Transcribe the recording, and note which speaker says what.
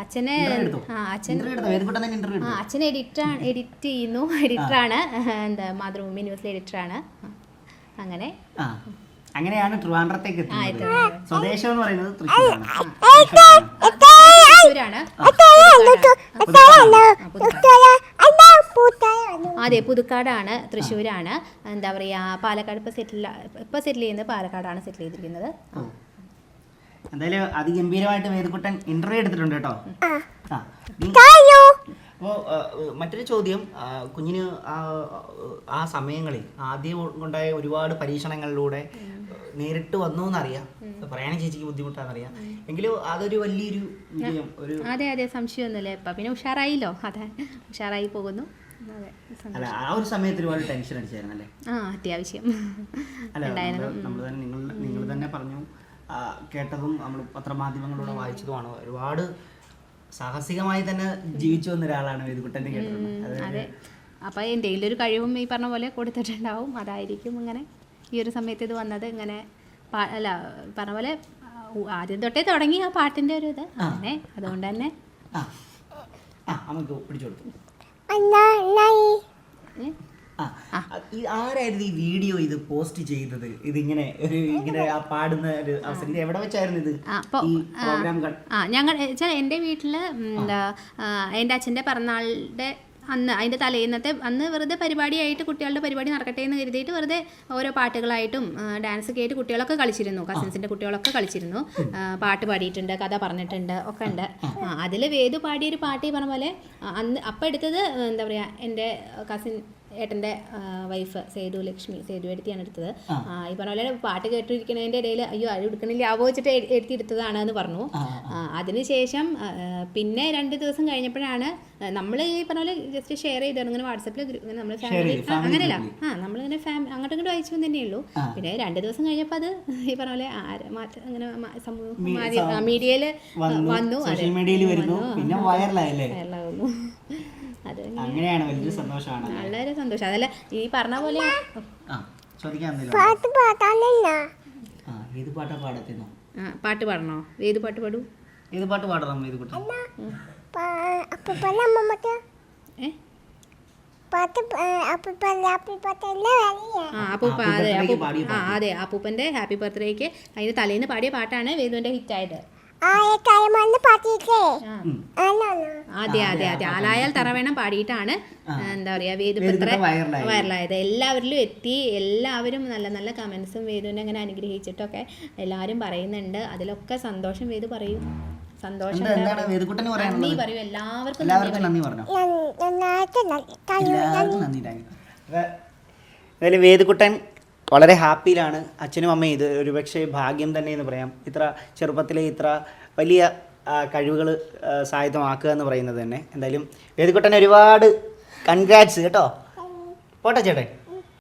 Speaker 1: അച്ഛൻ എഡിറ്റ് ചെയ്യുന്നു, എഡിറ്ററാണ്, എന്താ മാതൃഭൂമി ന്യൂസിലെ എഡിറ്ററാണ്. അങ്ങനെ
Speaker 2: അങ്ങനെയാണ് ട്രിവാൻഡ്രത്തേക്ക് എത്തുന്നത്. സ്വദേശം എന്ന് പറയുന്നത്
Speaker 1: തൃശ്ശൂരാണ്. അതെ, പുതുക്കാടാണ്, തൃശ്ശൂരാണ്. എന്താ പറയാ, പാലക്കാട് ഇപ്പൊ സെറ്റിൽ ചെയ്യുന്നത് പാലക്കാടാണ് സെറ്റിൽ ചെയ്തിരിക്കുന്നത്.
Speaker 2: എന്തായാലും അതിഗംഭീരമായിട്ട് വേദക്കുട്ടൻ ഇന്റർവ്യൂ എടുത്തിട്ടുണ്ട് കേട്ടോ. അപ്പോൾ മറ്റൊരു ചോദ്യം, കുഞ്ഞിന് ആ സമയങ്ങളിൽ ആദ്യം കൊണ്ടായ ഒരുപാട് പരീക്ഷണങ്ങളിലൂടെ നേരിട്ട് വന്നു എന്നറിയാം, പറയാനും ചേച്ചിക്ക് ബുദ്ധിമുട്ടാണെന്നറിയാം, എങ്കിലും അതൊരു വലിയൊരു വിജയം.
Speaker 1: അതെ, സംശയമൊന്നുമില്ല. ഇപ്പം പിന്നെ ഉഷാറായില്ലോ, അതെ, ഉഷാറായി പോകുന്നു.
Speaker 2: അല്ല, ആ ഒരു സമയത്ത് ഒരുപാട് ടെൻഷൻ അടിച്ചായിരുന്നല്ലേ?
Speaker 1: അത്യാവശ്യം.
Speaker 2: അല്ല, നിങ്ങൾ തന്നെ പറഞ്ഞു, കേട്ടതും നമ്മൾ പത്രമാധ്യമങ്ങളിലൂടെ വായിച്ചതുമാണ്, ഒരുപാട് സാഹസികമായി തന്നെ ജീവിച്ചു വന്ന ഒരാളാണ് വേദക്കുട്ടൻ്റെ കേട്ടിട്ടുണ്ട്.
Speaker 1: അതെ, അപ്പോൾ എന്തെങ്കിലും ഒരു കഴിവും ഈ പറഞ്ഞ പോലെ കൊടുത്തിട്ടുണ്ടാവും, അതായിരിക്കും ഇങ്ങനെ ഈ ഒരു സമയത്ത് ഇത് വന്നത്. ഇങ്ങനെ അല്ല, പറഞ്ഞ പോലെ ആദ്യം തൊട്ടേ തുടങ്ങി ആ പാട്ടിൻ്റെ ഒരു ഇത് അങ്ങനെ, അതുകൊണ്ട് തന്നെ
Speaker 2: ആരായിരുന്നു ഈ വീഡിയോ ഇത് പോസ്റ്റ് ചെയ്തത്? ഇതിങ്ങനെ ഇങ്ങനെ ആ പാടുന്ന ഒരു അവസരം ഇത് എവിടെ വെച്ചായിരുന്നു ഇത്?
Speaker 1: ഞങ്ങൾ എൻ്റെ വീട്ടിൽ എന്താ എൻ്റെ അച്ഛൻ്റെ പിറന്നാളുടെ അന്ന്, അതിൻ്റെ തലേന്നത്തെ അന്ന് വെറുതെ പരിപാടിയായിട്ട് കുട്ടികളുടെ പരിപാടി നടക്കട്ടെ എന്ന് കരുതിയിട്ട് വെറുതെ ഓരോ പാട്ടുകളായിട്ടും ഡാൻസ് ഒക്കെ ആയിട്ട് കുട്ടികളൊക്കെ കളിച്ചിരുന്നു, കസിൻസിൻ്റെ കുട്ടികളൊക്കെ കളിച്ചിരുന്നു, പാട്ട് പാടിയിട്ടുണ്ട്, കഥ പറഞ്ഞിട്ടുണ്ട്, ഒക്കെ ഉണ്ട്. അതിൽ വേദു പാടിയൊരു പാട്ട് ഈ പറഞ്ഞ പോലെ അന്ന് അപ്പം എടുത്തത് എന്താ പറയുക, എൻ്റെ കസിൻ ഏട്ടൻ്റെ വൈഫ് സേതു എടുത്തിയാണ് എടുത്തത്. ഈ പറഞ്ഞ പോലെ പാട്ട് കേട്ടിരിക്കുന്നതിൻ്റെ ഇടയിൽ അയ്യോ അത് എടുക്കണില്ല ആവോച്ചിട്ട് എടുത്തിയെടുത്തതാണ് എന്ന് പറഞ്ഞു. അതിനുശേഷം പിന്നെ 2 ദിവസം കഴിഞ്ഞപ്പോഴാണ് നമ്മൾ ഈ പറഞ്ഞ പോലെ ജസ്റ്റ് ഷെയർ ചെയ്തിരുന്നു ഇങ്ങനെ വാട്സപ്പിൽ, നമ്മൾ ഫാമിലി അങ്ങനെയല്ല, നമ്മളിങ്ങനെ അങ്ങോട്ടും ഇങ്ങോട്ടും അയച്ചു തന്നെയുള്ളൂ. പിന്നെ 2 ദിവസം കഴിഞ്ഞപ്പോൾ അത് ഈ പറഞ്ഞ പോലെ ഇങ്ങനെ സമൂഹ മീഡിയയിൽ വന്നു, വൈറലാകുന്നു. അത്
Speaker 2: അങ്ങനെയാണ്, വലിയ സന്തോഷമാണ്,
Speaker 1: വളരെ സന്തോഷം. അതല്ല ഈ പറഞ്ഞ പോലെ പാട്ട് പാടണോ? ഏത് പാട്ട് പാടൂ?
Speaker 2: ഏത് പാട്ട് പാടണം? ഏത് പാട്ട്?
Speaker 1: അതെ, അപ്പൂപ്പന്റെ ഹാപ്പി ബർത്ത്ഡേക്ക് അതിന്റെ തലേന്ന് പാടിയ പാട്ടാണ് വേദുവിന്റെ ഹിറ്റായത്. അതെ, ആലായാൽ തറവേണം പാടിയിട്ടാണ് എന്താ പറയാ വേദുപുത്ര വൈറലായത്. എല്ലാവരിലും എത്തി, എല്ലാവരും നല്ല നല്ല കമന്റ്സും വേദുവിനെ അങ്ങനെ അനുഗ്രഹിച്ചിട്ടൊക്കെ എല്ലാവരും പറയുന്നുണ്ട്. അതിലൊക്കെ സന്തോഷം വേദു പറയും, സന്തോഷം നന്ദി പറയും, എല്ലാവർക്കും
Speaker 2: നന്ദി. വേദുക്കുട്ടൻ വളരെ ഹാപ്പിയിലാണ്. അച്ഛനും അമ്മയും ഇത് ഒരുപക്ഷെ ഭാഗ്യം തന്നെ എന്ന് പറയാം. ഇത്ര ചെറുപ്പത്തിലെ ഇത്ര വലിയ കഴിവുകൾ സാധ്യമാക്കുക എന്ന് പറയുന്നത് തന്നെ. എന്തായാലും വേദുക്കുട്ടൻ ഒരുപാട് കൺഗ്രാറ്റ്സ് കേട്ടോ. പോട്ടെ ചേട്ടൻ.